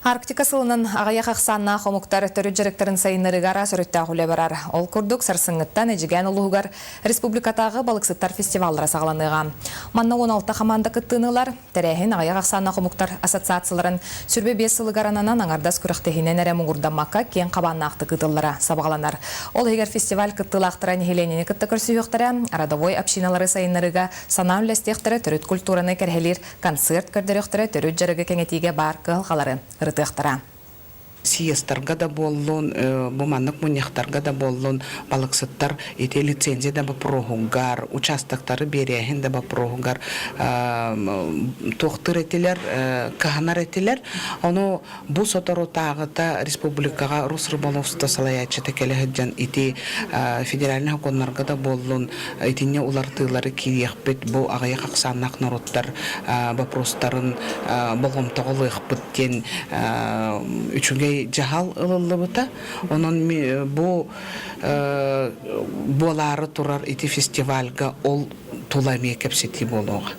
Арктика сылынан ағая қақсанна қомуқтар түрі жүректерін сайынырығара сүрітті ағылы барар. Ол күрдік сарсыңыттан әжіген ұлығығар республикатағы балықсыттар фестивалдары сағаланыға. Манна 16 команда күттінылар, тәрәхін ағая қақсанна қомуқтар ассоциацияларын сүрбе 5 сылығаранынан аңардас күріқтехінен әрі мұғырдамаққа кен қабанна ақты күтілдері сабағаланар. Ол егер фестиваль күттілақтыран хеленені күтті күрсүйіқтірі, арадовой общиналары сайынырыға сана үлестектірі түріт культураны кәрхелер концерт көрдіріқтірі түріт жүрігі кәңетеге бар қылғалары. Сиестарга да боллун, буманнык муньяхтарга да боллун, балыксыттар эти лицензия да бапрогугар, участоктары берехин да бапрогугар, тохтыр этилер, каханар этилер, оно бу соторотагыта республикага Рус Рыболовство салаячы текелехеджан эти федеральный хаконнарга да боллун, этине улартылары киехпет бу агая каксаннак народтар вопростарын болгомтоголык биттен үчүгө жахал ылылыбыта, онон бу болары турар ити фестивальга ол туламия кепсети болуға.